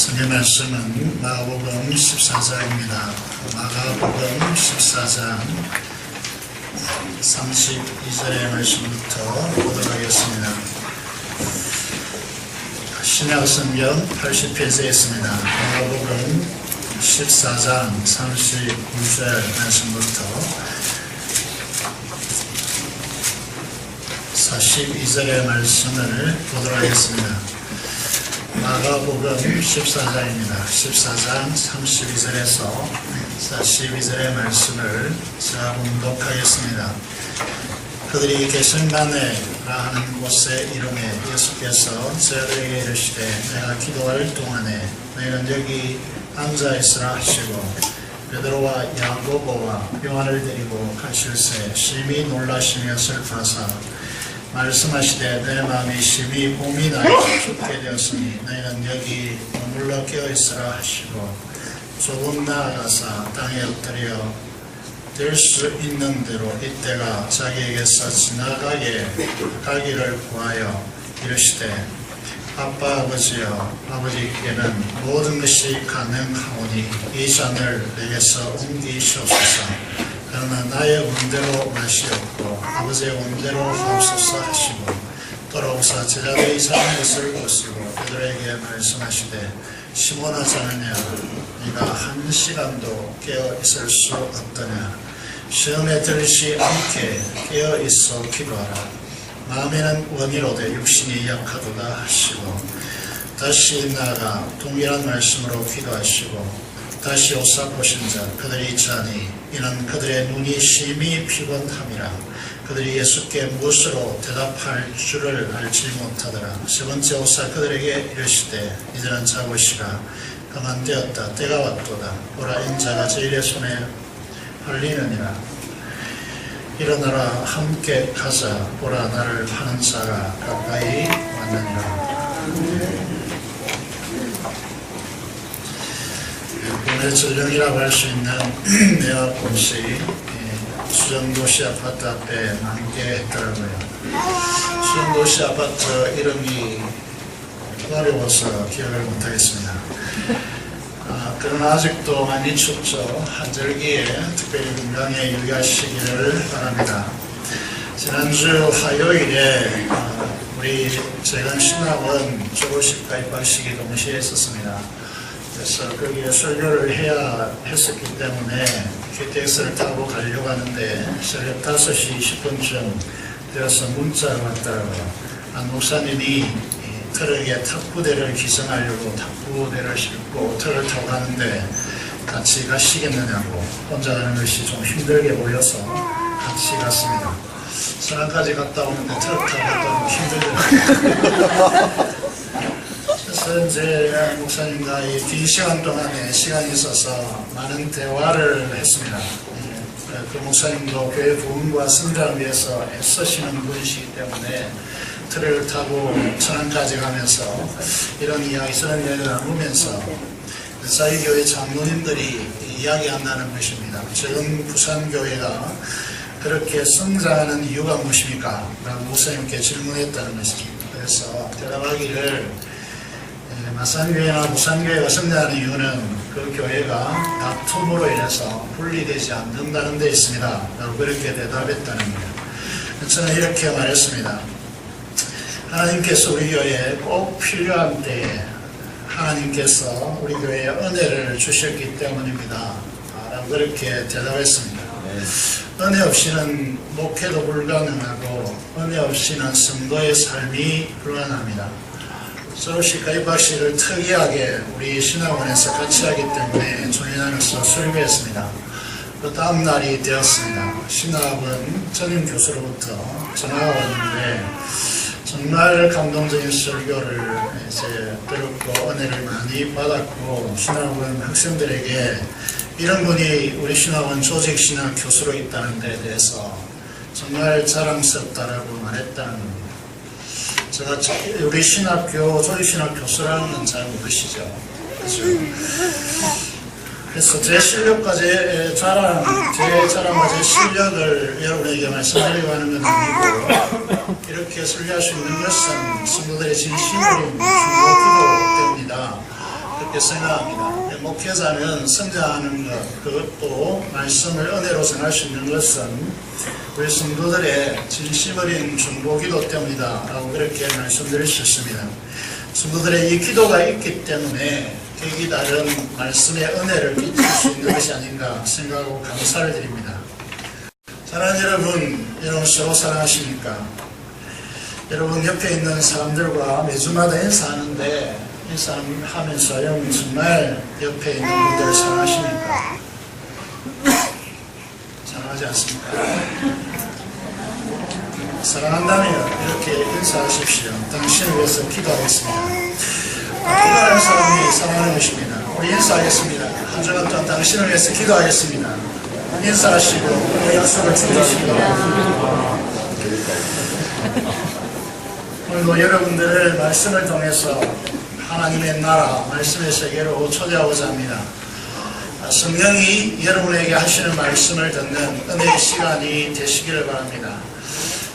성경 말씀은 마가복음 14장입니다. 마가복음 14장 32절의 말씀부터 보도록 하겠습니다. 신약성경 80페이지에 있습니다. 마가복음 14장 39절 말씀부터 42절의 말씀을 보도록 하겠습니다. 마가복음 14장입니다. 14장 32절에서 42절의 말씀을 제가 봉독하겠습니다. 그들이 게셈마네라 하는 곳의 이름에 예수께서 저들에게 이르시되 내가 기도할 동안에 너희는 여기 앉아있으라 하시고 베드로와 야고보와 요한을 데리고 가실새 심히 놀라시며 슬퍼하사 말씀하시되 내 마음이 심히 봄이 나여 춥게 되었으니 너희는 여기 머물러 깨어있으라 하시고 조금 나아가사 땅에 엎드려 될 수 있는 대로 이때가 자기에게서 지나가게 가기를 구하여 이르시되 아빠 아버지여 아버지께는 모든 것이 가능하오니 이 잔을 내게서 옮기시옵소서. 그러나 나의 원대로 맛이 없고 아버지의 원대로 하옵소서 하시고 돌아오사 제자들이 사는 것을 보시고 베드로에게 말씀하시되 시몬아 자느냐 네가 한 시간도 깨어 있을 수 없더냐 시험에 들지 않게 깨어 있어 기도하라. 마음에는 원이로되 육신이 약하도다 하시고 다시 나아가 동일한 말씀으로 기도하시고 다시 오사 보신 자 그들이 자니 이는 그들의 눈이 심히 피곤함이라. 그들이 예수께 무엇으로 대답할 줄을 알지 못하더라. 세 번째 오사 그들에게 이르시되 이제는 자고 시가 그만되었다. 때가 왔도다. 보라 인자가 제일의 손에 팔리느니라. 일어나라 함께 가자. 보라 나를 파는 자가 가까이 왔느니라. 오늘 전령이라고 할 수 있는 매화꽃이 수정도시 아파트 앞에 만개했더라고요. 수정도시 아파트 이름이 어려워서 기억을 못하겠습니다. 그러나 아직도 많이 춥죠. 한절기에 특별히 건강에 유의하시기를 바랍니다. 지난주 화요일에 우리 재건 신학원 졸업식 가입학식이 동시에 있었습니다. 그래서 거기에 설교를 해야 했었기 때문에 KTX를 타고 가려고 하는데 새벽 5시 20분쯤 되어서 문자가 왔더라고요. 한 목사님이 트럭에 탁구대를 기증하려고 탁구대를 싣고 트럭을 타고 가는데 같이 가시겠느냐고 혼자 가는 것이 좀 힘들게 보여서 같이 갔습니다. 서안까지 갔다 오는데 트럭 타고 갔다 오면 힘들더라고요. 그래서 이제 목사님과 이 긴 시간 동안에 시간이 있어서 많은 대화를 했습니다. 그 목사님도 교회 부흥과 성장을 위해서 애쓰시는 분이시기 때문에 트럭을 타고 천안까지 가면서 이런 이야기, 저런 이야기를 나누면서 저희 교회 장로님들이 이야기한다는 것입니다. 지금 부산교회가 그렇게 성장하는 이유가 무엇입니까? 라고 목사님께 질문했다는 것이죠. 그래서 대답하기를 마산교회나 부산교회가 성장하는 이유는 그 교회가 다툼으로 인해서 분리되지 않는다는 데 있습니다. 라고 그렇게 대답했다는 거예요. 저는 이렇게 말했습니다. 하나님께서 우리 교회에 꼭 필요한 때에 하나님께서 우리 교회에 은혜를 주셨기 때문입니다. 라고 그렇게 대답했습니다. 은혜 없이는 목회도 불가능하고 은혜 없이는 성도의 삶이 불가능합니다. 졸업식 가입학식을 특이하게 우리 신학원에서 같이 하기 때문에 조인하면서 설교했습니다. 그 다음 날이 되었습니다. 신학원 전임 교수로부터 전화가 왔는데 정말 감동적인 설교를 이제 들었고 은혜를 많이 받았고 신학원 학생들에게 이런 분이 우리 신학원 조직신학 교수로 있다는 데 대해서 정말 자랑스럽다라고 말했다는 겁니다. 제가 우리 신학교, 조직신학 교수라는 건 잘 모르시죠? 그렇죠? 그래서 제 실력과 제 자랑과 제 실력을 여러분에게 말씀드리려고 하는 건 아니고 이렇게 설교할 수 있는 것은 성도들의 진심으로 기도 때문이다. 그렇게 생각합니다. 목회자는 성장하는 것, 그것도 말씀을 은혜로 전할 수 있는 것은 우리 성도들의 진심 어린 중보기도 때문이다 라고 그렇게 말씀드릴 수 있습니다. 성도들의 이 기도가 있기 때문에 격이 다른 말씀의 은혜를 끼칠 수 있는 것이 아닌가 생각하고 감사를 드립니다. 사랑하는 여러분 서로 사랑하십니까? 여러분 옆에 있는 사람들과 매주마다 인사하는데 인사하면서 여러분 정말 옆에 있는 분들을 사랑하십니까? 사랑하지 않습니까? 사랑한다면 이렇게 인사하십시오. 당신을 위해서 기도하겠습니다. 기도하는 사람이 사랑하는 것입니다. 우리 인사하겠습니다. 한 주간 동안 당신을 위해서 기도하겠습니다. 인사하시고 약속을 지키시고 오늘도 여러분들을 말씀을 통해서 하나님의 나라, 말씀의 세계로 초대하고자 합니다. 성령이 여러분에게 하시는 말씀을 듣는 은혜의 시간이 되시기를 바랍니다.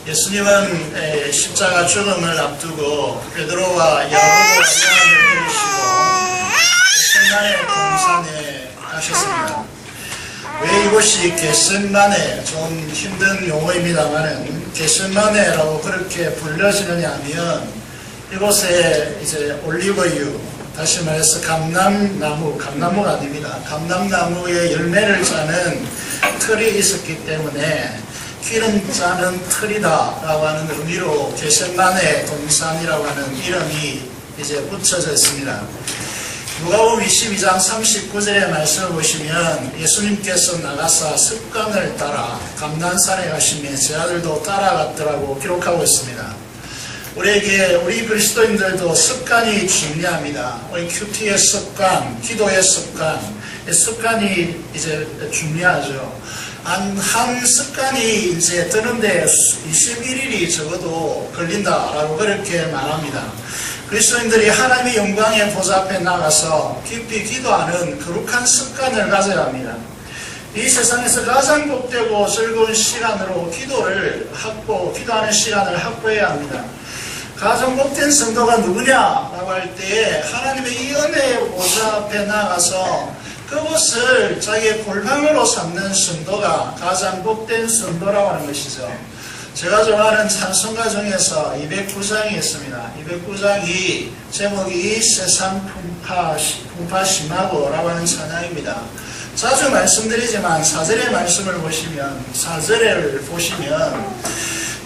예수님은 십자가 죽음을 앞두고 베드로와 야고보와 요한을 데리시고 겟세마네 동산에 가셨습니다. 왜 이곳이 겟세마네, 좀 힘든 용어입니다만은 겟세마네라고 그렇게 불려지느냐 하면 이곳에 이제 올리브유, 다시 말해서 감람나무가 아닙니다. 감람나무의 열매를 짜는 틀이 있었기 때문에 기름 짜는 틀이다 라고 하는 의미로 겟세마네 동산이라고 하는 이름이 이제 붙여져 있습니다. 누가복음 22장 39절의 말씀을 보시면 예수님께서 나가사 습관을 따라 감난산에 가시며 제 아들도 따라갔더라고 기록하고 있습니다. 우리 그리스도인들도 습관이 중요합니다. 우리 큐티의 습관, 기도의 습관이 이제 중요하죠. 한 습관이 이제 뜨는데 21일이 적어도 걸린다라고 그렇게 말합니다. 그리스도인들이 하나님의 영광의 보좌 앞에 나가서 깊이 기도하는 거룩한 습관을 가져야 합니다. 이 세상에서 가장 복되고 즐거운 시간으로 기도하는 시간을 확보해야 합니다. 가장 복된 성도가 누구냐라고 할 때에 하나님의 이 은혜의 보좌 앞에 나가서 그것을 자기의 골방으로 삼는 성도가 가장 복된 성도라고 하는 것이죠. 제가 좋아하는 찬송가 중에서 209장이 있습니다. 209장이 제목이 이 세상 풍파 심하고 라고 하는 찬양입니다. 자주 말씀드리지만 4절의 말씀을 보시면 4절을 보시면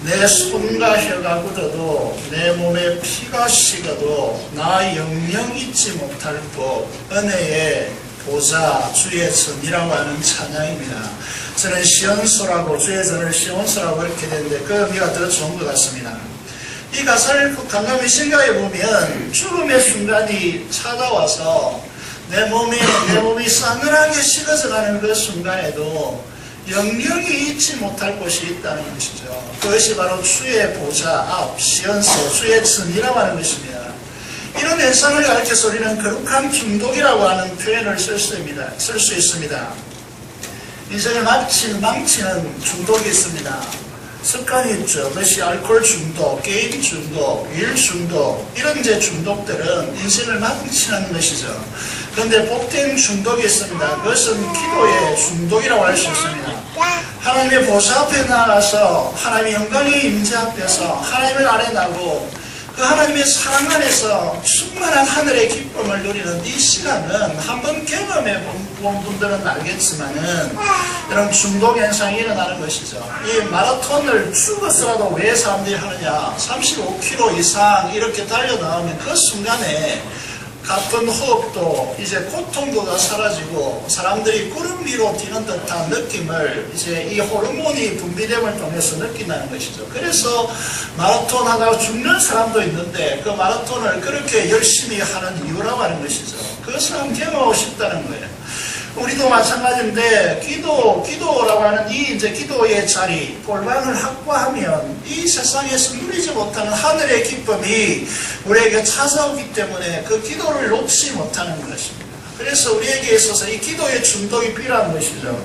내 손과 혀가 굳어도 내 몸에 피가 식어도 나 영영 잊지 못할 곳 은혜의 보좌 주의 전이라고 하는 찬양입니다. 저는 시온소라고 주의 전을 시온소라고 이렇게 되는데 그 의미가 더 좋은 것 같습니다. 이 가사를 곰곰이 생각해 보면 죽음의 순간이 찾아와서 내 몸이 싸늘하게 식어져 가는 그 순간에도 영영이 잊지 못할 곳이 있다는 것이죠. 그것이 바로 주의 보좌 앞, 시온소, 주의 전이라고 하는 것입니다. 이런 현상을 가르쳐서 우리는 거룩한 중독이라고 하는 표현을 쓸 수 있습니다. 인생을 망치는 중독이 있습니다. 습관이 있죠. 그것이 알코올 중독, 게임 중독, 일 중독, 이런 중독들은 인생을 망치는 것이죠. 그런데 복된 중독이 있습니다. 그것은 기도의 중독이라고 할 수 있습니다. 하나님의 보좌 앞에 나가서 하나님의 영광의 임재 앞에서 하나님을 아뢰나고 그 하나님의 사랑 안에서 충만한 하늘의 기쁨을 누리는 이 시간은 한번 경험해 본 분들은 알겠지만은 이런 중독 현상이 일어나는 것이죠. 이 마라톤을 죽어서라도 왜 사람들이 하느냐? 35km 이상 이렇게 달려나오면 그 순간에 가쁜 호흡도 이제 고통도 다 사라지고 사람들이 구름 위로 뛰는 듯한 느낌을 이제 이 호르몬이 분비됨을 통해서 느낀다는 것이죠. 그래서 마라톤 하다가 죽는 사람도 있는데 그 마라톤을 그렇게 열심히 하는 이유라고 하는 것이죠. 그것을 한번 경험하고 싶다는 거예요. 우리도 마찬가지인데 기도라고 하는 이 이제 기도의 자리, 골방을 확보하면 이 세상에서 누리지 못하는 하늘의 기쁨이 우리에게 찾아오기 때문에 그 기도를 놓지 못하는 것입니다. 그래서 우리에게 있어서 이 기도의 중독이 필요한 것이죠.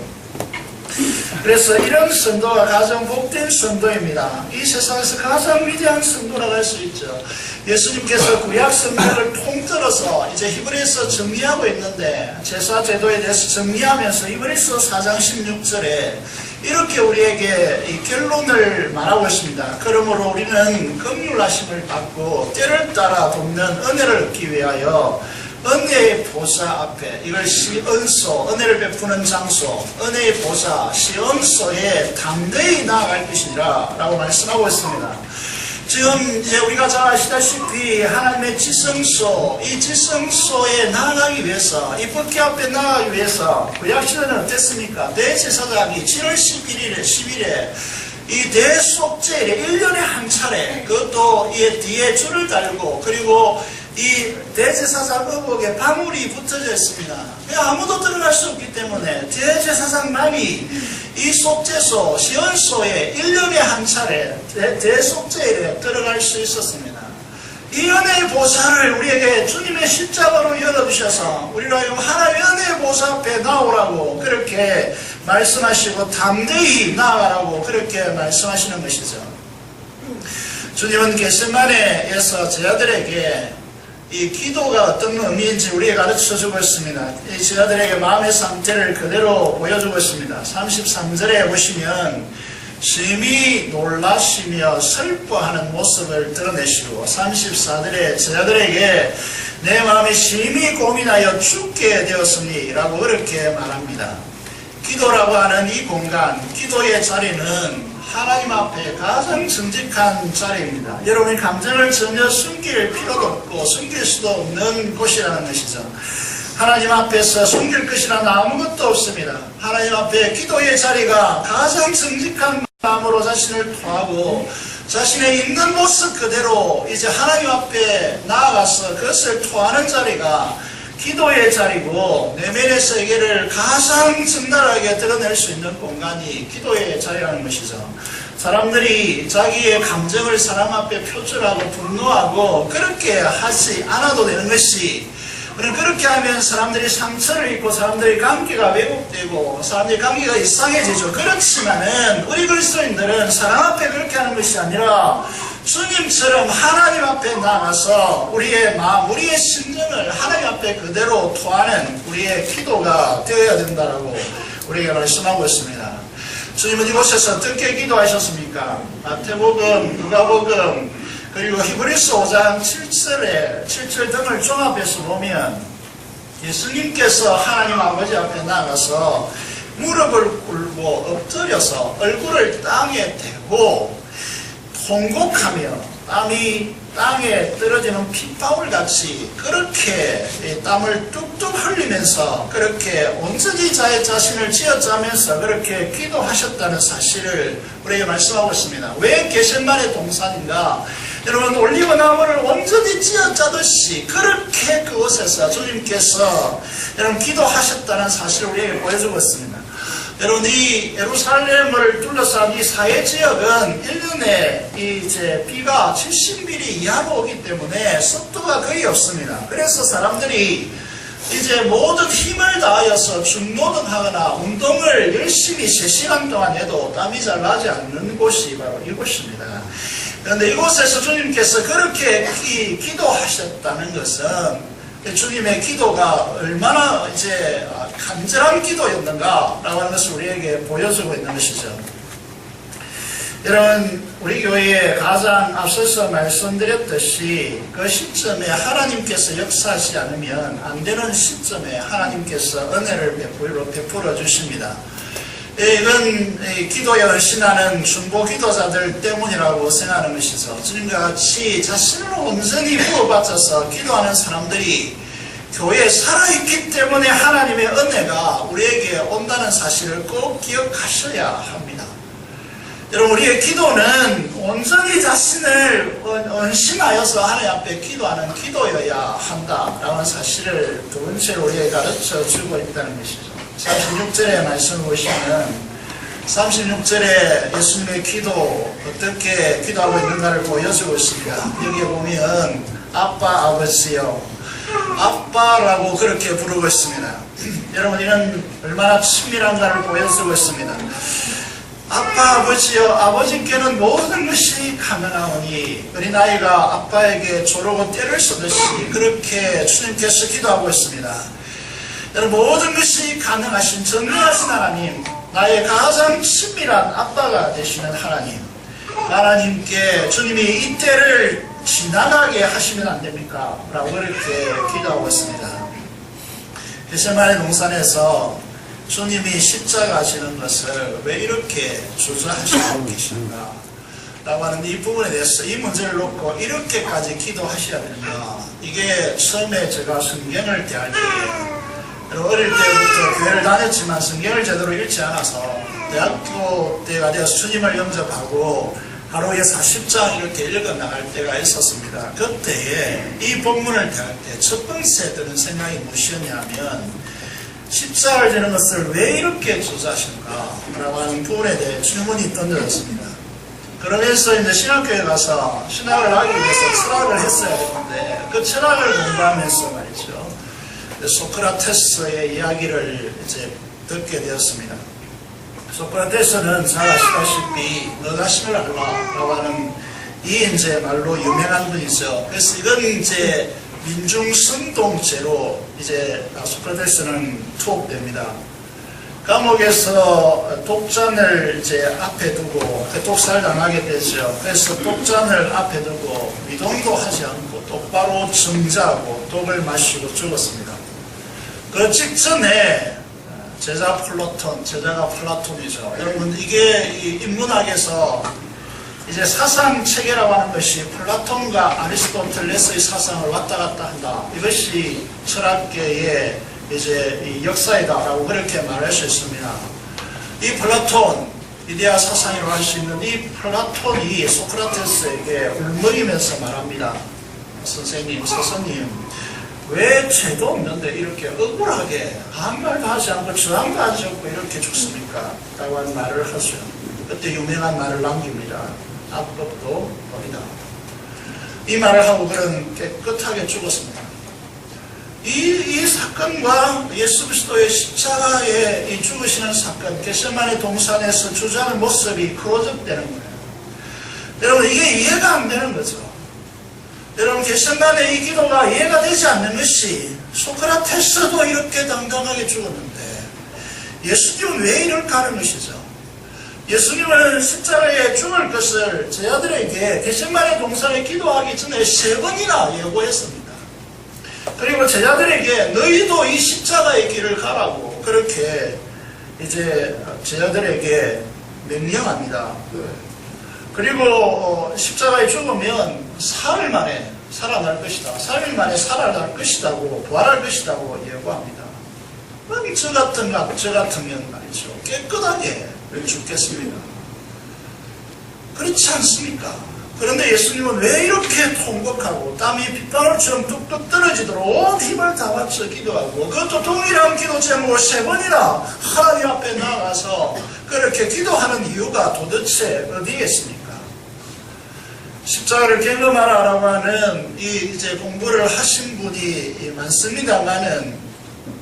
그래서 이런 성도가 가장 복된 성도입니다. 이 세상에서 가장 위대한 성도라고 할 수 있죠. 예수님께서 구약 성경을 통틀어서 이제 히브리서 정리하고 있는데 제사 제도에 대해서 정리하면서 히브리서 4장 16절에 이렇게 우리에게 이 결론을 말하고 있습니다. 그러므로 우리는 긍휼하심을 받고 때를 따라 돕는 은혜를 얻기 위하여 은혜의 보좌 앞에, 이걸 시은소, 은혜를 베푸는 장소, 은혜의 보좌, 시은소에 담대히 나아갈 것이니라 라고 말씀하고 있습니다. 지금 이제 우리가 잘 아시다시피 하나님의 지성소, 이 지성소에 나아가기 위해서, 이 법궤 앞에 나아가기 위해서 구약시대는 어땠습니까? 대제사장이 7월 11일에 이 대속죄일에 1년에 한 차례, 그것도 이 뒤에 줄을 달고, 그리고 이 대제사장 의복에 방울이 붙어져 있습니다. 아무도 들어갈 수 없기 때문에 대제사장만이 이 속죄소, 시언소에 1년에 한 차례 대속죄일에 들어갈 수 있었습니다. 이 은혜의 보좌를 우리에게 주님의 십자가로 열어주셔서 우리로 하여금 하나님의 은혜의 보좌 앞에 나오라고 그렇게 말씀하시고 담대히 나아가라고 그렇게 말씀하시는 것이죠. 주님은 겟세마네에서 제자들에게 이 기도가 어떤 의미인지 우리에게 가르쳐주고 있습니다. 이 제자들에게 마음의 상태를 그대로 보여주고 있습니다. 33절에 보시면 심히 놀라시며 슬퍼하는 모습을 드러내시고 34절에 제자들에게 내 마음이 심히 고민하여 죽게 되었으니 라고 그렇게 말합니다. 기도라고 하는 이 공간, 기도의 자리는 하나님 앞에 가장 정직한 자리입니다. 여러분의 감정을 전혀 숨길 필요도 없고 숨길 수도 없는 곳이라는 것이죠. 하나님 앞에서 숨길 것이란 아무것도 없습니다. 하나님 앞에 기도의 자리가 가장 정직한 마음으로 자신을 토하고 자신의 있는 모습 그대로 이제 하나님 앞에 나아가서 그것을 토하는 자리가 기도의 자리고 내면의 세계를 가장 적나라하게 드러낼 수 있는 공간이 기도의 자리라는 것이죠. 사람들이 자기의 감정을 사람 앞에 표출하고 분노하고 그렇게 하지 않아도 되는 것이, 그렇게 하면 사람들이 상처를 입고 사람들이 관계가 왜곡되고 사람들이 관계가 이상해지죠. 그렇지만은 우리 그리스도인들은 사람 앞에 그렇게 하는 것이 아니라 주님처럼 하나님 앞에 나가서 우리의 마음, 우리의 심령을 하나님 앞에 그대로 토하는 우리의 기도가 되어야 된다라고 우리에게 말씀하고 있습니다. 주님은 이곳에서 어떻게 기도하셨습니까? 마태복음, 누가복음, 그리고 히브리서 5장 7절 등을 종합해서 보면 예수님께서 하나님 아버지 앞에 나가서 무릎을 꿇고 엎드려서 얼굴을 땅에 대고 통곡하며 땀이 땅에 떨어지는 핏방울같이 그렇게 땀을 뚝뚝 흘리면서 그렇게 온전히 자신을 쥐어짜면서 그렇게 기도하셨다는 사실을 우리에게 말씀하고 있습니다. 왜 겟세마네 동산인가? 여러분, 올리브나무를 온전히 쥐어짜듯이 그렇게 그곳에서 주님께서 여러분 기도하셨다는 사실을 우리에게 보여주고 있습니다. 여러분, 이 예루살렘을 둘러싼 이 사해 지역은 1년에 이제 비가 70mm 이하로 오기 때문에 습도가 거의 없습니다. 그래서 사람들이 이제 모든 힘을 다하여서 중노동하거나 운동을 열심히 3시간 동안 해도 땀이 잘 나지 않는 곳이 바로 이곳입니다. 그런데 이곳에서 주님께서 그렇게 기도하셨다는 것은 주님의 기도가 얼마나 이제 간절한 기도였는가라고 하는 것을 우리에게 보여주고 있는 것이죠. 여러분, 우리 교회에 가장 앞서서 말씀드렸듯이 그 시점에 하나님께서 역사하지 않으면 안 되는 시점에 하나님께서 은혜를 베풀어 주십니다. 이건 기도에 헌신하는 중보 기도자들 때문이라고 생각하는 것이죠. 주님과 같이 자신을 온전히 부어바쳐서 기도하는 사람들이 교회에 살아있기 때문에 하나님의 은혜가 우리에게 온다는 사실을 꼭 기억하셔야 합니다. 여러분, 우리의 기도는 온전히 자신을 헌신하여서 하나님 앞에 기도하는 기도여야 한다라는 사실을 두 번째로 우리에게 가르쳐 주고 있다는 것이죠. 36절의 말씀을 보시면 36절에 예수님의 기도 어떻게 기도하고 있는가를 보여주고 있습니다. 여기에 보면 아빠 아버지여, 아빠 아빠라고 그렇게 부르고 있습니다. 여러분, 이는 얼마나 친밀한가를 보여주고 있습니다. 아빠, 아버지여, 아버지께는 모든 것이 가능하오니 어린아이가 아빠에게 조르고 때를 쓰듯이 그렇게 주님께서 기도하고 있습니다. 여러분, 모든 것이 가능하신 전능하신 하나님, 나의 가장 친밀한 아빠가 되시는 하나님, 하나님께 주님이 이 때를 지나가게 하시면 안 됩니까? 라고 그렇게 기도하고 있습니다. 겟세마네 동산에서 주님이 십자가 지는 것을 왜 이렇게 주저하시고 계신가? 라고 하는 이 부분에 대해서 이 문제를 놓고 이렇게까지 기도하셔야 되는가? 이게 처음에 제가 성경을 대할 때에 어릴 때부터 교회를 다녔지만 성경을 제대로 읽지 않아서 대학교 때가 되어서 주님을 영접하고 하루에 40장 이렇게 읽어 나갈 때가 있었습니다. 그때에 이 본문을 대할 때 첫 번째 드는 생각이 무엇이었냐면 십자가를 지는 것을 왜 이렇게 주저하실까? 라고 하는 부분에 대해 질문이 던져졌습니다. 그러면서 이제 신학교에 가서 신학을 하기 위해서 철학을 했어야 되는데 그 철학을 공부하면서 말이죠. 소크라테스의 이야기를 이제 듣게 되었습니다. 소크라테스는 잘 아시다시피 너가 신을 알라라고 하는 이 이제 말로 유명한 분이죠. 그래서 이건 이제 민중성동죄로 이제 소크라테스는 투옥됩니다. 감옥에서 독잔을 이제 앞에 두고 독살 당하게 되죠. 그래서 독잔을 앞에 두고 미동도 하지 않고 똑바로 정지하고 독을 마시고 죽었습니다. 그 직전에 제자가 플라톤이죠. 여러분, 이게 이 인문학에서 이제 사상 체계라고 하는 것이 플라톤과 아리스토텔레스의 사상을 왔다 갔다 한다. 이것이 철학계의 이제 이 역사이다라고 그렇게 말할 수 있습니다. 이 플라톤, 이데아 사상이라고 할 수 있는 이 플라톤이 소크라테스에게 울먹이면서 말합니다. 선생님, 스승님, 왜 죄도 없는데 이렇게 억울하게 아무 말도 하지 않고 저항도 하지 않고 이렇게 죽습니까? 라고 하는 말을 하죠. 그때 유명한 말을 남깁니다. 악법도 법이다. 이 말을 하고 그는 깨끗하게 죽었습니다. 이 사건과 예수 그리스도의 십자가에 이 죽으시는 사건, 겟세마네 동산에서 주저하는 모습이 크로즈업되는 거예요. 여러분, 이게 이해가 안 되는 거죠. 여러분, 겟세마네 이 기도가 이해가 되지 않는 것이 소크라테스도 이렇게 당당하게 죽었는데 예수님은 왜 이럴까 하는 것이죠. 예수님은 십자가에 죽을 것을 제자들에게 겟세마네 동산에 기도하기 전에 3번이나 예고했습니다. 그리고 제자들에게 너희도 이 십자가의 길을 가라고 그렇게 이제 제자들에게 명령합니다. 그리고 십자가에 죽으면 사흘 만에 살아날 것이다. 3일 만에 살아날 것이다고, 부활할 것이다고 예고합니다. 저 같으면 말이죠. 깨끗하게 죽겠습니다. 그렇지 않습니까? 그런데 예수님은 왜 이렇게 통곡하고 땀이 빗방울처럼 뚝뚝 떨어지도록 온 힘을 다 바쳐 기도하고 그것도 동일한 기도 제목을 3번이나 하나님 앞에 나아가서 그렇게 기도하는 이유가 도대체 어디에 있습니까? 십자가를 경험하라라고 하는 이제 공부를 하신 분이 많습니다만은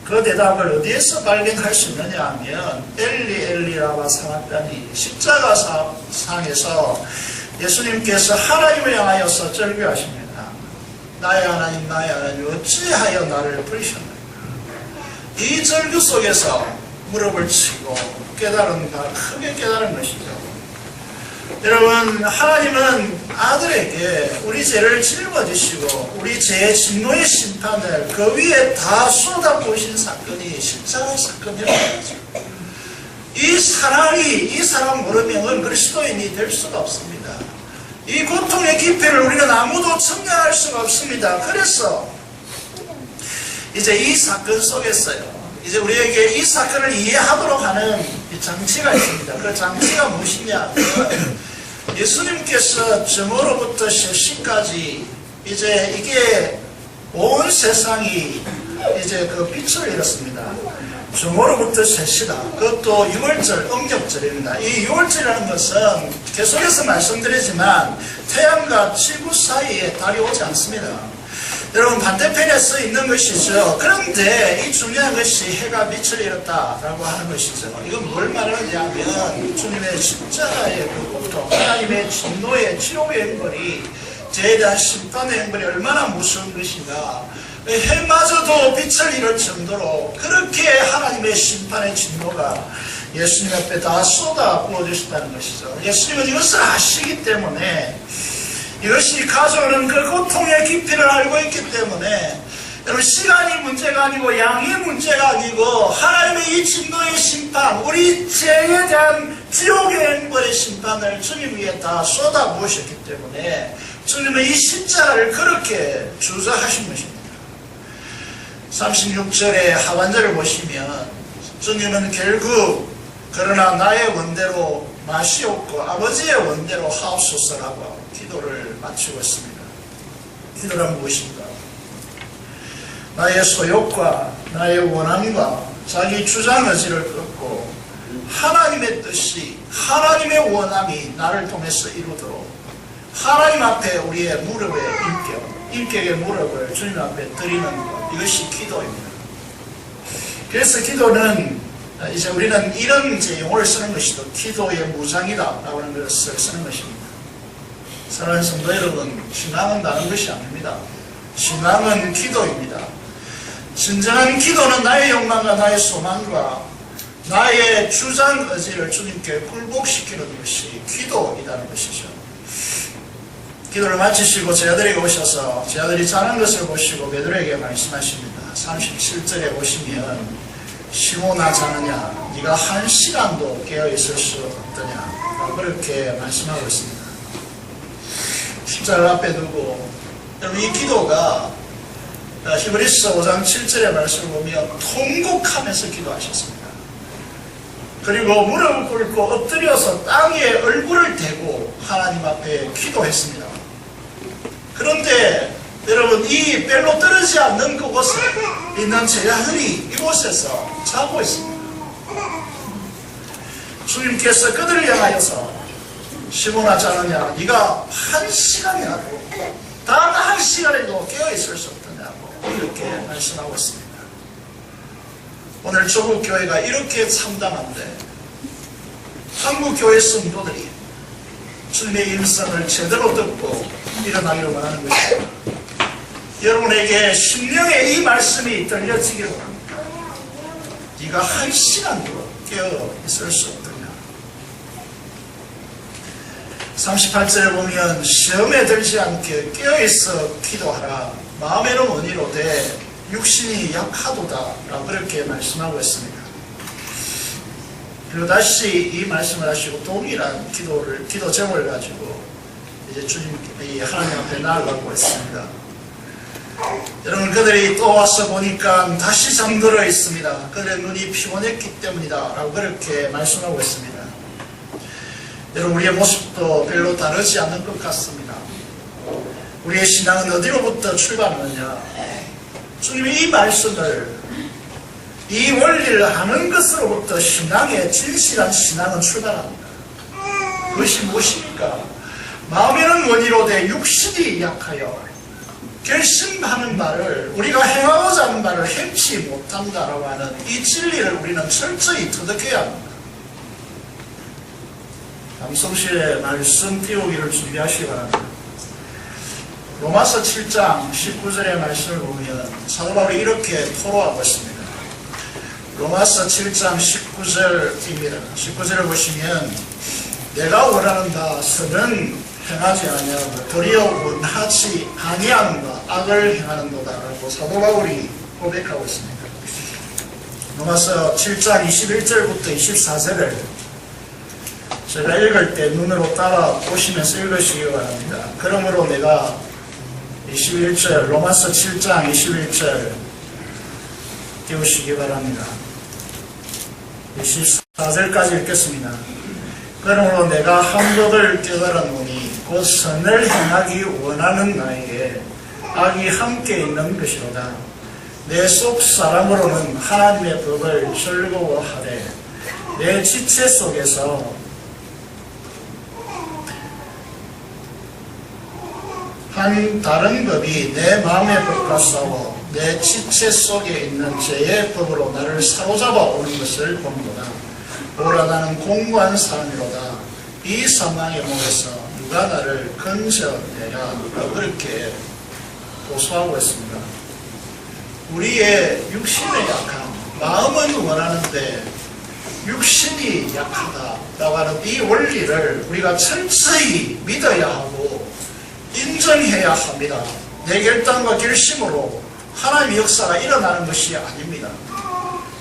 그 대답을 어디에서 발견할 수 있느냐 하면 엘리라와 사마다니 십자가상에서 예수님께서 하나님을 향하여서 절규하십니다. 나의 하나님 어찌하여 나를 버리셨나이까. 이 절규 속에서 무릎을 치고 크게 깨달은 것이죠. 여러분, 하나님은 아들에게 우리 죄를 짊어지시고 우리 죄의 진노의 심판을 그 위에 다 쏟아부으신 사건이 십자가 사건이라는 거죠. 이 사랑 모르면 그리스도인이 될 수가 없습니다. 이 고통의 깊이를 우리는 아무도 측량할 수가 없습니다. 그래서 이제 이 사건 속에서요, 이제 우리에게 이 사건을 이해하도록 하는 장치가 있습니다. 그 장치가 무엇이냐? 예수님께서 정오로부터 셋시까지 이제 이게 온 세상이 이제 그 빛을 잃었습니다. 정오로부터 셋시다. 그것도 6월절, 음력절입니다. 이 6월절이라는 것은 계속해서 말씀드리지만 태양과 지구 사이에 달이 오지 않습니다. 여러분 반대편에 써 있는 것이죠. 그런데 이 중요한 것이 해가 빛을 잃었다라고 하는 것이죠. 이건 뭘 말하느냐면 주님의 십자가의 그 고통, 하나님의 진노의 지옥의 행벌이 죄에 대한 심판의 행벌이 얼마나 무서운 것인가. 해마저도 빛을 잃을 정도로 그렇게 하나님의 심판의 진노가 예수님 앞에 다 쏟아 부어주셨다는 것이죠. 예수님은 이것을 아시기 때문에, 이것이 가져오는 그 고통의 깊이를 알고 있기 때문에, 여러분 시간이 문제가 아니고 양이 문제가 아니고 하나님의 이 진노의 심판, 우리 죄에 대한 지옥의 행벌의 심판을 주님 위에 다 쏟아 부으셨기 때문에 주님은 이 십자가를 그렇게 주저하신 것입니다. 36절의 하반절을 보시면 주님은 결국 그러나 나의 원대로 마시옵고 아버지의 원대로 하옵소서라고 기도를 마치고 있습니다. 기도란 무엇인가? 나의 소욕과 나의 원함과 자기 주장 의지를 끊고 하나님의 뜻이, 하나님의 원함이 나를 통해서 이루도록 하나님 앞에 우리의 무릎의 인격의 무릎을 주님 앞에 드리는 것, 이것이 기도입니다. 그래서 기도는 이제 우리는 이런 이제 용어를 쓰는 것이죠. 기도의 무장이다라고 하는 것을 쓰는 것입니다. 사랑하는 성도 여러분, 신앙은 다른 것이 아닙니다. 신앙은 기도입니다. 진정한 기도는 나의 욕망과 나의 소망과 나의 주장 의지를 주님께 굴복시키는 것이 기도이라는 것이죠. 기도를 마치시고 제 아들에게 오셔서 제 아들이 자는 것을 보시고 베드로에게 말씀하십니다. 37절에 보시면 시몬아 자느냐 네가 한 시간도 깨어있을 수 없더냐 그렇게 말씀하고 있습니다. 십자가를 앞에 두고 여러분 이 기도가 히브리서 5장 7절의 말씀을 보면 통곡하면서 기도하셨습니다. 그리고 무릎을 꿇고 엎드려서 땅에 얼굴을 대고 하나님 앞에 기도했습니다. 그런데 여러분 이 별로 떨어지지 않는 그곳에 있는 제 아들이 이곳에서 자고 있습니다. 주님께서 그들을 향하여서 시몬아 자느냐 네가 한 시간이라도 단 한 시간에도 깨어있을 수 없느냐고 이렇게 말씀하고 있습니다. 오늘 조국교회가 이렇게 참담한데 한국교회 성도들이 주님의 임성을 제대로 듣고 일어나기를 원하는 것입니다. 여러분에게 심령에 이 말씀이 들려지기를 원합니다. 네가 한 시간도 깨어있을 수 없느냐. 38절에 보면 시험에 들지 않게 깨어있어 기도하라. 마음에는 원이로되 육신이 약하도다 라고 그렇게 말씀하고 있습니다. 그리고 다시 이 말씀을 하시고 동일한 기도 제목을 가지고 이제 주님 하나님 앞에 나아가고 있습니다. 여러분 그들이 또 와서 보니까 다시 잠들어 있습니다. 그들의 눈이 피곤했기 때문이다 라고 그렇게 말씀하고 있습니다. 여러분 우리의 모습도 별로 다르지 않는 것 같습니다. 우리의 신앙은 어디로부터 출발하느냐? 주님이 이 말씀을 이 원리를 아는 것으로부터 신앙의 진실한 신앙은 출발합니다. 그것이 무엇입니까? 마음에는 원이로되 육신이 약하여 결심하는 바를 우리가 행하고자 하는 바를 행치 못한다라고 하는 이 진리를 우리는 철저히 터득해야 합니다. 감성실의 말씀 띄우기를 준비하시기 바랍니다. 로마서 7장 19절의 말씀을 보면 사도 바울이 이렇게 토로하고 있습니다. 로마서 7장 19절입니다. 19절을 보시면 내가 원하는 바 선은 행하지 아니하고 도리어 원하지 아니하는 바 악을 행하는도다 라고 사도 바울이 고백하고 있습니다. 로마서 7장 21절부터 24절을 제가 읽을 때 눈으로 따라 보시면서 읽으시기 바랍니다. 그러므로 내가 21절 로마서 7장 21절 띄우시기 바랍니다. 24절까지 읽겠습니다. 그러므로 내가 한 법을 깨달았노니 곧 선을 행하기 원하는 나에게 악이 함께 있는 것이로다. 내 속 사람으로는 하나님의 법을 즐거워하되 내 지체 속에서 한 다른 법이 내 마음의 법과 싸워 내 지체 속에 있는 죄의 법으로 나를 사로잡아 오는 것을 본도다. 오라 나는 공고한 사람이로다. 이 사망의 목에서 누가 나를 건져내랴. 그렇게 고소하고 있습니다. 우리의 육신의 약함, 마음은 원하는데 육신이 약하다라고 하는 이 원리를 우리가 철저히 믿어야 하고 인정해야 합니다. 내 결단과 결심으로 하나님의 역사가 일어나는 것이 아닙니다.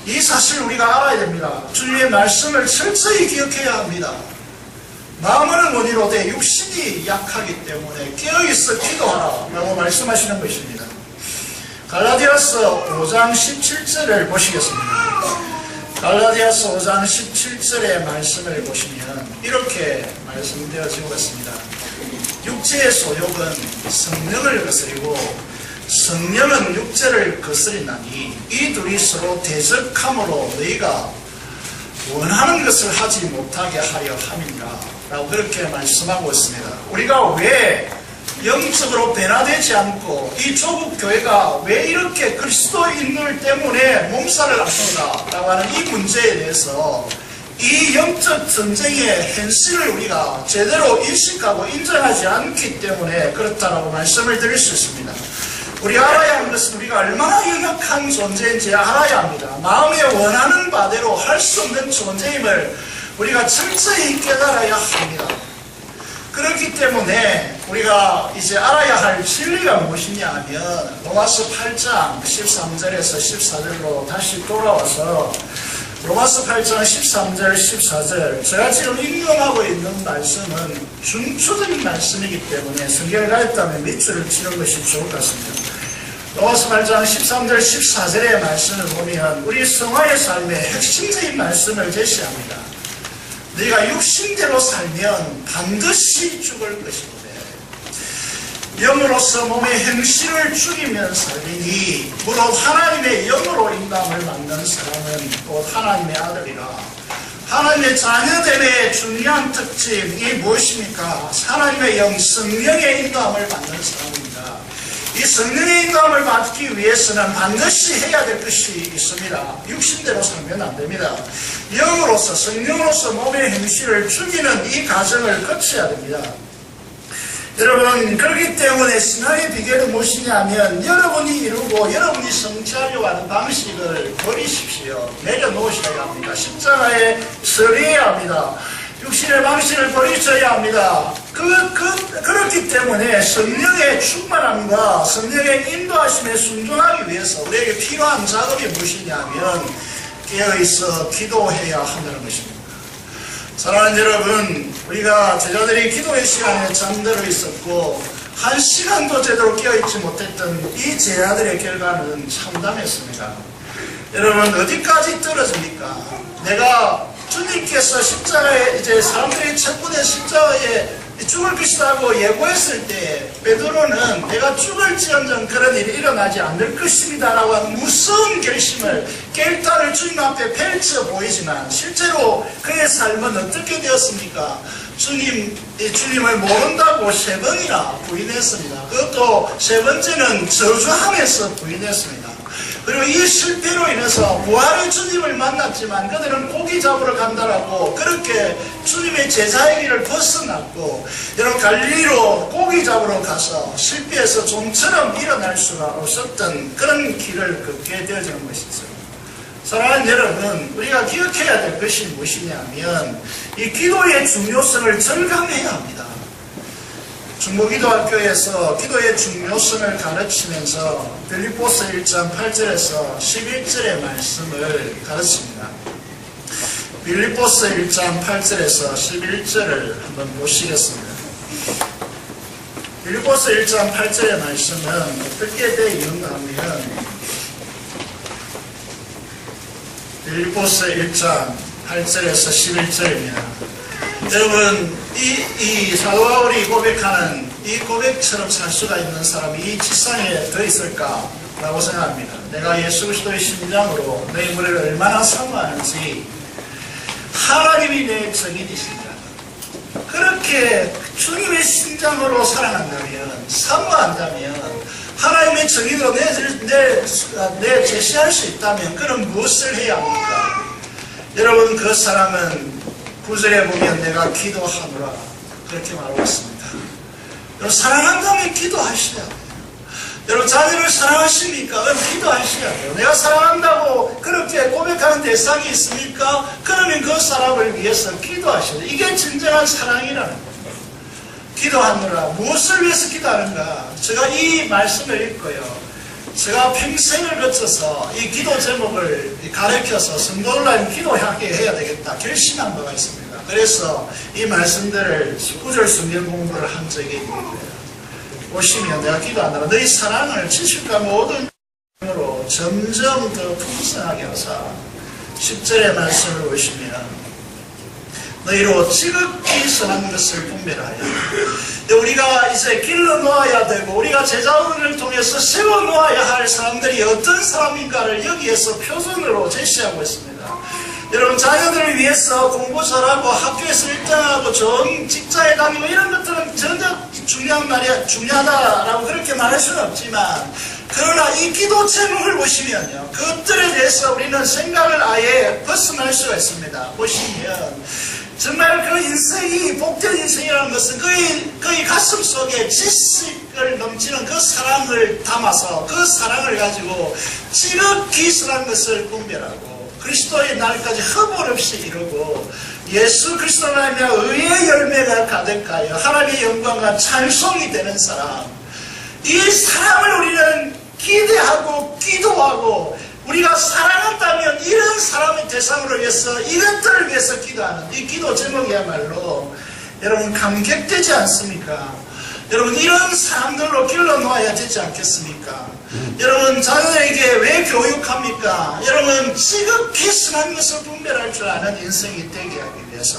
이 사실을 우리가 알아야 됩니다. 주님의 말씀을 철저히 기억해야 합니다. 마음은 원이로되 육신이 약하기 때문에 깨어있어 기도하라 라고 말씀하시는 것입니다. 갈라디아서 5장 17절을 보시겠습니다. 갈라디아서 5장 17절의 말씀을 보시면 이렇게 말씀되어지고 있습니다. 육체의 소욕은 성령을 거스리고 성령은 육체를 거스리나니 이 둘이 서로 대적함으로 너희가 원하는 것을 하지 못하게 하려 함이니라 라고 그렇게 말씀하고 있습니다. 우리가 왜 영적으로 변화되지 않고 이 조국 교회가 왜 이렇게 그리스도인들 때문에 몸살을 앓는가 라고 하는 이 문제에 대해서 이 영적 전쟁의 현실을 우리가 제대로 인식하고 인정하지 않기 때문에 그렇다라고 말씀을 드릴 수 있습니다. 우리가 알아야 하는 것은 우리가 얼마나 연약한 존재인지 알아야 합니다. 마음에 원하는 바대로 할 수 없는 존재임을 우리가 철저히 깨달아야 합니다. 그렇기 때문에 우리가 이제 알아야 할 진리가 무엇이냐 하면 로마서 8장 13절에서 14절로 다시 돌아와서 로마서 8장 13절 14절 제가 지금 인용하고 있는 말씀은 중추적인 말씀이기 때문에 성경을 가졌다면 밑줄을 치는 것이 좋을 것 같습니다. 로마서 8장 13절 14절의 말씀을 보면 우리 성화의 삶의 핵심적인 말씀을 제시합니다. 너희가 육신대로 살면 반드시 죽을 것이거든. 영으로서 몸의 행실을 죽이면 살리니 무릇 하나님의 영으로 인감을 받는 사람은 곧 하나님의 아들이라. 하나님의 자녀됨의 중요한 특징이 무엇입니까? 하나님의 영, 성령의 인도함을 받는 사람입니다. 이 성령의 인도함을 받기 위해서는 반드시 해야 될 것이 있습니다. 육신대로 살면 안 됩니다. 영으로서, 성령으로서 몸의 행실을 죽이는 이 과정을 거쳐야 됩니다. 여러분, 그렇기 때문에 신앙의 비결은 무엇이냐면 여러분이 이루고 여러분이 성취하려고 하는 방식을 버리십시오. 내려놓으셔야 합니다. 십자가에 서려야 합니다. 육신의 방식을 버리셔야 합니다. 그렇기 때문에 성령의 충만함과 성령의 인도하심에 순종하기 위해서 우리에게 필요한 작업이 무엇이냐면 깨어있어 기도해야 한다는 것입니다. 사랑하는 여러분, 우리가 제자들이 기도의 시간에 잠들어 있었고 한 시간도 제대로 깨어있지 못했던 이 제자들의 결과는 참담했습니다. 여러분, 어디까지 떨어집니까? 내가 주님께서 십자가에 이제 사람들이 첫 번째 십자가에 죽을 것이라고 예고했을 때 베드로는 내가 죽을지언정 그런 일이 일어나지 않을 것입니다 라고 하는 무서운 결심을 결단을 주님 앞에 펼쳐 보이지만 실제로 그의 삶은 어떻게 되었습니까? 주님을 모른다고 3번이나 부인했습니다. 그것도 3번째는 저주하면서 부인했습니다. 그리고 이 실패로 인해서 부활의 주님을 만났지만 그들은 고기 잡으러 간다라고 그렇게 주님의 제자의 길을 벗어났고 여러분 갈릴리로 고기 잡으러 가서 실패해서 좀처럼 일어날 수가 없었던 그런 길을 걷게 되어지는 것이죠. 사랑하는 여러분, 우리가 기억해야 될 것이 무엇이냐면 이 기도의 중요성을 절감해야 합니다. 중보기도학교에서 기도의 중요성을 가르치면서 빌립보서 1장 8절에서 11절의 말씀을 가르칩니다. 빌립보서 1장 8절에서 11절을 한번 보시겠습니다. 빌립보서 1장 8절의 말씀은 어떻게 되어 있는가 하면 빌립보서 1장 8절에서 11절입니다. 여러분, 이 사도 바울이 고백하는 이 고백처럼 살 수가 있는 사람이 이 지상에 더 있을까라고 생각합니다. 내가 예수 그리스도의 심장으로 너희 무리를 얼마나 사모하는지 하나님이 내 증인이십니다. 그렇게 주님의 심장으로 사랑한다면, 사모한다면, 하나님의 정의로 내 제시할 수 있다면 그럼 무엇을 해야 합니까? 여러분, 그 사람은 9절에 보면 내가 기도하노라 그렇게 말하고 있습니다. 여러분, 사랑한다면 기도하셔야 돼요. 여러분, 자녀를 사랑하십니까? 그럼 기도하셔야 돼요. 내가 사랑한다고 그렇게 고백하는 대상이 있습니까? 그러면 그 사람을 위해서 기도하셔야 돼요. 이게 진정한 사랑이라는 거예요. 기도하느라 무엇을 위해서 기도하는가? 제가 이 말씀을 읽고요, 제가 평생을 거쳐서 이 기도 제목을 가르쳐서 성도들과 기도하게 해야 되겠다 결심한 바가 있습니다. 그래서 이 말씀들을 19절 성경 공부를 한 적이 있는데요, 보시면 내가 기도하느라 너희 사랑을 지식과 모든 으로 점점 더 풍성하게 하사, 10절의 말씀을 보시면 너희로 지극히 선한 것을 분별하여, 우리가 이제 길러 놓아야 되고 우리가 제자원을 통해서 세워 놓아야 할 사람들이 어떤 사람인가를 여기에서 표준으로 제시하고 있습니다. 여러분, 자녀들을 위해서 공부 잘하고 학교에서 1등하고 좋은 직장에 다니고 이런 것들은 전혀 중요하다라고 그렇게 말할 수는 없지만, 그러나 이 기도 제목을 보시면요, 그것들에 대해서 우리는 생각을 아예 벗어날 수가 있습니다. 보시면 정말 그 인생이 복된 인생이라는 것은 그의 가슴 속에 지식을 넘치는 그 사랑을 담아서 그 사랑을 가지고 지극히 선한 것을 분별하고 그리스도의 날까지 허물 없이 이루고 예수 그리스도로 말미암아 의의 열매가 가득하여 하나님의 영광과 찬송이 되는 사람, 이 사람을 우리는 기대하고 기도하고 우리가 사랑한다면 이런 사람의 대상으로 위해서 이것들을 위해서 기도하는 이 기도 제목이야말로 여러분 감격되지 않습니까? 여러분, 이런 사람들로 길러 놓아야 되지 않겠습니까? 여러분, 자녀에게 왜 교육합니까? 여러분, 지극히 선한 것을 분별할 줄 아는 인생이 되게 하기 위해서,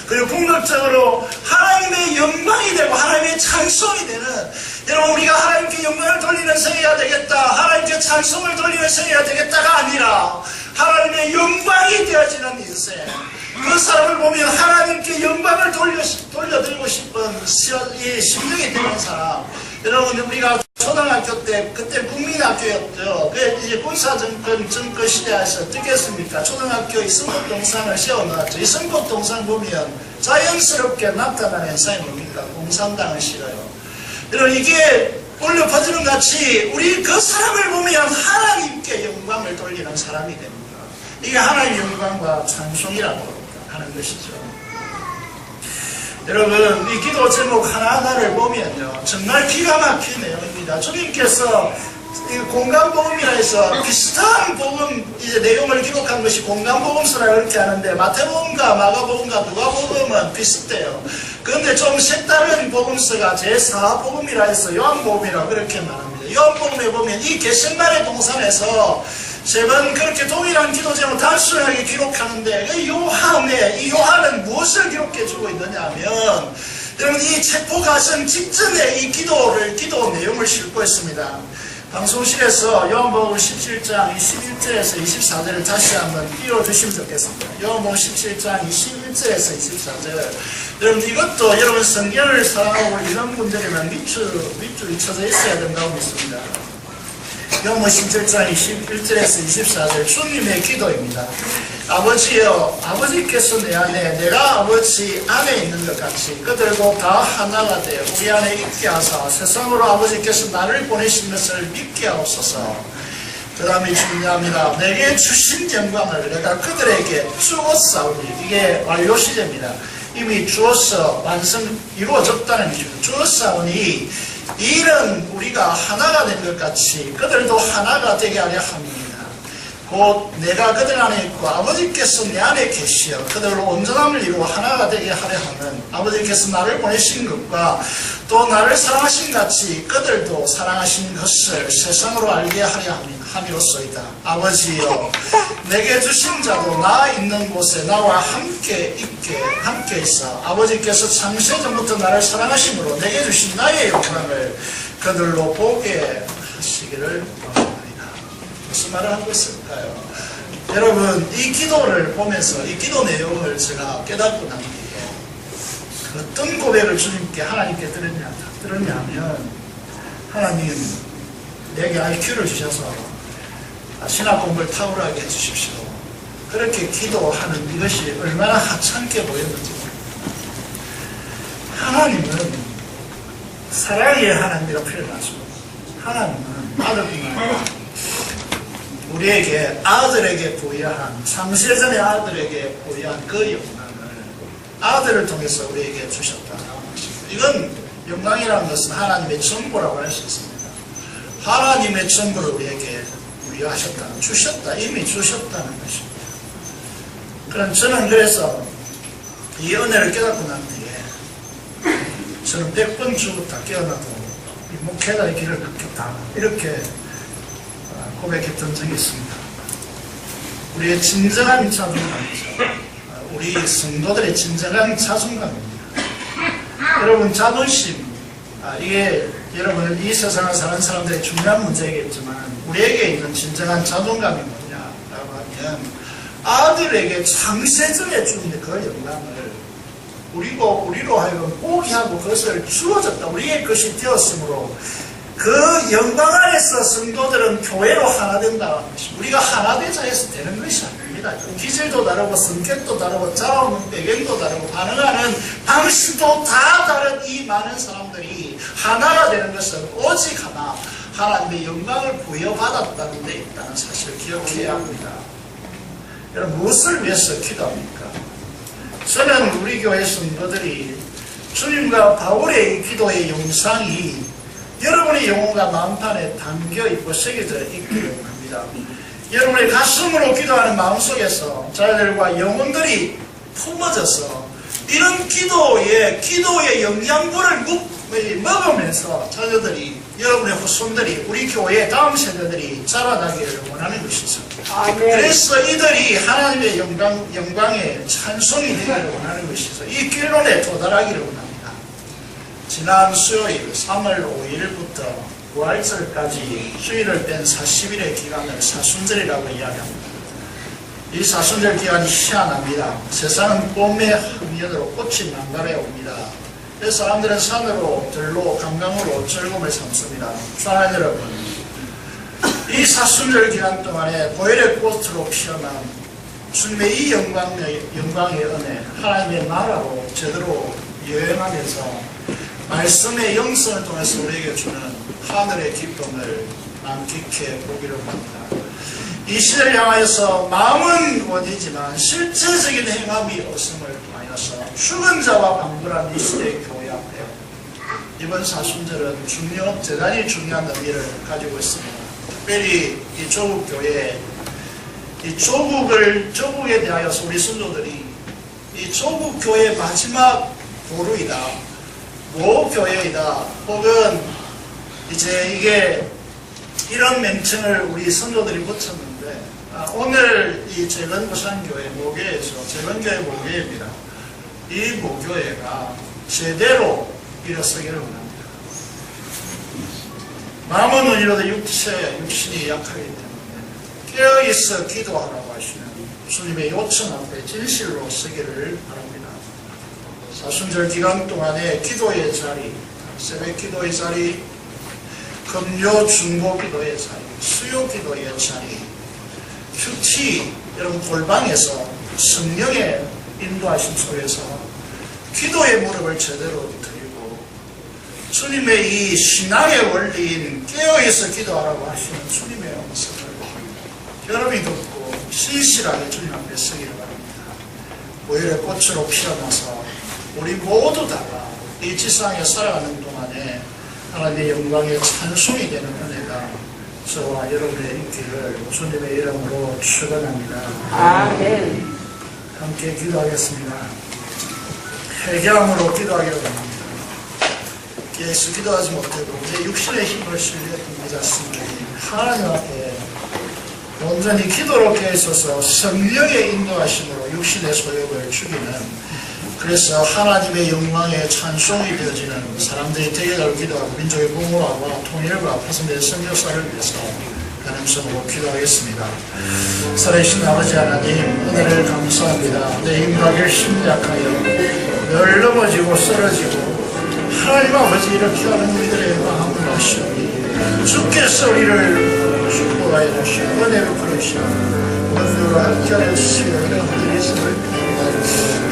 그리고 궁극적으로 하나님의 영광이 되고 하나님의 찬송이 되는, 여러분, 우리가 하나님께 영광을 돌리는 생애가 되겠다, 하나님께 찬송을 돌리는 생애가 되겠다가 아니라 하나님의 영광이 되어지는 인생, 그 사람을 보면 하나님께 영광을 돌려드리고 싶은 이 심령이 되는 사람. 여러분, 우리가 초등학교 때, 그때 국민학교였죠. 그 이제 군사정권 정권 시대에서 어떻게 했습니까? 초등학교에 선거동상을 세워놨죠. 이 선거동상 보면 자연스럽게 나타나는 현상이 뭡니까? 공산당을 싫어요. 여러분, 이게 올려 퍼지는 같이 우리 그 사람을 보면 하나님께 영광을 돌리는 사람이 됩니다. 이게 하나님의 영광과 찬송이라고 하는 것이죠. 여러분, 이 기도 제목 하나하나를 보면요, 정말 기가 막힌 내용입니다. 주님께서 공간복음이라 해서 비슷한 복음 이제 내용을 기록한 것이 공간복음서라 그렇게 하는데, 마태복음과 마가복음과 누가복음은 비슷해요. 그런데 좀 색다른 복음서가 제4복음이라 해서 요한복음이라 그렇게 말합니다. 요한복음에 보면 이 겟세마네 동산에서 세 번 그렇게 동일한 기도 제목을 단순하게 기록하는데, 이 요한은 무엇을 기록해 주고 있느냐 하면, 여러분, 이 체포 가선 직전에 이 기도 내용을 싣고 있습니다. 방송실에서 요한복음 17장 21절에서 24절을 다시 한번 띄워주시면 좋겠습니다. 요한복음 17장 21절에서 24절. 여러분, 이것도 여러분 성경을 사랑하고 이런 분들이면 밑줄이 쳐져 있어야 된다고 믿습니다. 요한복음 17장 21절에서 24절 주님의 기도입니다. 아버지여, 아버지께서 내 안에, 내가 아버지 안에 있는 것 같이 그들도 다 하나가 되어 우리 안에 있게 하사 세상으로 아버지께서 나를 보내신 것을 믿게 하옵소서. 그 다음에 중요합니다. 내게 주신 영광을 내가 그들에게 주었사오니, 이게 완료 시제입니다. 이미 주어서 이루어졌다는 얘기죠. 주었사오니 이 일은 우리가 하나가 된 것 같이 그들도 하나가 되게 하려 합니다. 곧 내가 그들 안에 있고 아버지께서 내 안에 계시어 그들로 온전함을 이루어 하나가 되게 하려 하는, 아버지께서 나를 보내신 것과 또 나를 사랑하신 같이 그들도 사랑하신 것을 세상으로 알게 하려 함이로소이다. 아버지여, 내게 주신 자도 나 있는 곳에 나와 함께 있어 아버지께서 창세전부터 나를 사랑하심으로 내게 주신 나의 영광을 그들로 보게 하시기를 바랍니다. 무슨 말을 하고 있을까요? 여러분, 이 기도를 보면서 이 기도 내용을 제가 깨닫고 난 뒤에 어떤 고백을 주님께 하나님께 들었냐면 하나님 내게 IQ를 주셔서 신학 공부를 탁월하게 해주십시오. 그렇게 기도하는 이것이 얼마나 하찮게 보였는지 모릅니다. 하나님은 사랑의 하나님이라고 표현하죠. 하나님은 아들뿐만 아니라 우리에게 아들에게 부여한 창세전의 아들에게 부여한 그 영광을 아들을 통해서 우리에게 주셨다는 것입니다. 이건 영광이라는 것은 하나님의 전부라고 할 수 있습니다. 하나님의 전부를 우리에게 부여하셨다, 주셨다, 이미 주셨다는 것입니다. 그럼 저는 그래서 이 은혜를 깨닫고 난 뒤에 저는 100번 죽었다 깨어나도 이 목회자의 길을 걷겠다 이렇게 고백했던 적이 있습니다. 우리의 진정한 자존감이죠. 우리 성도들의 진정한 자존감입니다. 여러분 자존심, 이게 여러분 이 세상을 사는 사람들의 중요한 문제이겠지만 우리에게 있는 진정한 자존감이 뭐냐라고 하면 아들에게 창세전에 주는 그 영광을 우리로 하여금 포기하고 그것을 주어졌다. 우리의 것이 되었으므로 그 영광 안에서 성도들은 교회로 하나 된다는 것이 우리가 하나 되자 해서 되는 것이 아닙니다. 기질도 다르고 성격도 다르고 자라오는 배경도 다르고 반응하는 방식도 다 다른 이 많은 사람들이 하나가 되는 것은 오직 하나 하나님의 영광을 부여받았다는 데 있다는 사실을 기억해야 합니다. 여러분 무엇을 위해서 기도합니까? 저는 우리 교회 성도들이 주님과 바울의 이 기도의 영상이 여러분의 영혼과 마음판에 담겨있고 새겨져 있기를 합니다. 여러분의 가슴으로 기도하는 마음속에서 자녀들과 영혼들이 품어져서 이런 기도의 영양분을 먹으면서 자녀들이 여러분의 후손들이 우리 교회의 다음 세대들이 자라나기를 원하는 것이죠. 그래서 이들이 하나님의 영광의 찬송이 되기를 원하는 것이죠. 이 결론에 도달하기를 원합니다. 지난 수요일 3월 5일부터 부활절까지 주일을 뺀 40일의 기간을 사순절이라고 이야기합니다. 이 사순절 기간이 희한합니다. 세상은 봄의 한여름으로 꽃이 만발해 옵니다. 그래서 사람들은 산으로 들로 강강으로 즐거움을 삼습니다. 사랑하는 여러분, 이 사순절 기간 동안에 보혈의 꽃으로 피어난 주님의 이 영광의 은혜, 하나님의 나라로 제대로 여행하면서 말씀의 영성을 통해서 우리에게 주는 하늘의 기쁨을 만끽해 보기를 합니다. 이 시대를 향하여서 마음은 원이지만 실제적인 행함이 없음을 통하여서 죽은 자와 방불한 이 시대의 교회 앞에 이번 사순절은 대단히 중요한 의미를 가지고 있습니다. 특별히 이 조국교회, 이 조국에 대하여서 우리 성도들이 이 조국교회의 마지막 보루이다, 모교회이다, 혹은 이제 이게 이런 명칭을 우리 선조들이 붙였는데 오늘 이 재건부산교회 모교회에서 재건교회 모교회입니다. 이 모교회가 제대로 일어서기를 원합니다. 마음은 원이라도 육신이 약하기 때문에 깨어있어 기도하라고 하시는 주님의 요청 앞에 진실로 서기를 바랍니다. 사순절 기간 동안에 기도의 자리, 새벽 기도의 자리, 금요 중고 기도의 자리, 수요 기도의 자리, 큐티, 여러분 골방에서 성령의 인도하심 속에서 기도의 무릎을 제대로 드리고 주님의 이 신앙의 원리인 깨어있어 기도하라고 하시는 주님의 음성을 여러분이 듣고 신실하게 주님 앞에 서기를 바랍니다. 보혈의 꽃으로 피어나서 우리 모두 다가 이 지상에 살아가는 동안에 하나님의 영광의 찬송이 되는 은혜가 저와 여러분의 있기를 주님의 이름으로 축원합니다. 아멘. 함께 기도하겠습니다. 회개함으로 기도하기를 원합니다. 예수 기도하지 못해도 내 육신의 힘을 실려했던 이 자신들이 하나님 앞에 온전히 기도로 깨있어서 성령의 인도하심으로 육신의 소욕을 죽이는, 그래서 하나님의 영광의 찬송이 되어지는 사람들이 되기를 기도하고 민족의 공로와 통일과 파손된 선교사를 위해서 가능성으로 기도하겠습니다. 살아계신 아버지 하나님, 은혜를 감사합니다. 내 인간을 심리학하여 늘 넘어지고 쓰러지고 하나님 아버지 이렇게 하는 우리들의 마음을 아시오니 주께서 우리를 축복하여 주시오 은혜를 부르시오 은혜로 함께하여 주시오 은혜를 주시오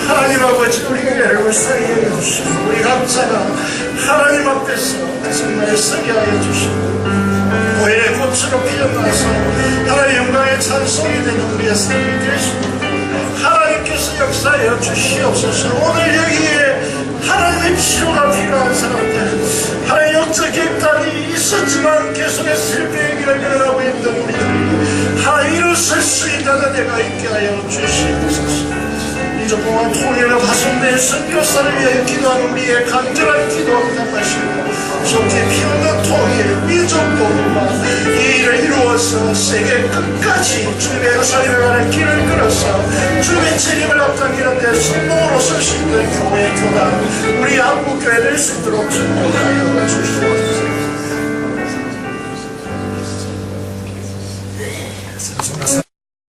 하나님 아버지 우리 교회를 불쌍히 여주시고 우리 각자가 하나님 앞에서 정말 서게 하여 주시고 보혈의 꽃으로 피어나서 하나님 영광의 찬송이 되는 우리의 삶이 되시고 하나님께서 역사하여 주시옵소서. 오늘 여기에 하나님의 치료가 필요한 사람들 하나님 영적 객단이 있었지만 계속해서 실패의 길을 걸어가고 있는 우리들이 하나님 일어설 수 있는 은혜가 있게 하여 주시옵소서. 이주 동안 통일을 파송된 선교사를 위하여 기도하는 우리의 간절한 기도를 답하시고 속히 피어난 통일 미전복음과 이 일을 이루어서 세계 끝까지 주님의 역사를 가는 길을 걸어서 주님의 책임을 앞당기는 데 성공으로 설 수 있는 교회 교단 우리 한국교회 될 수 있도록 축복하여 주시옵소서.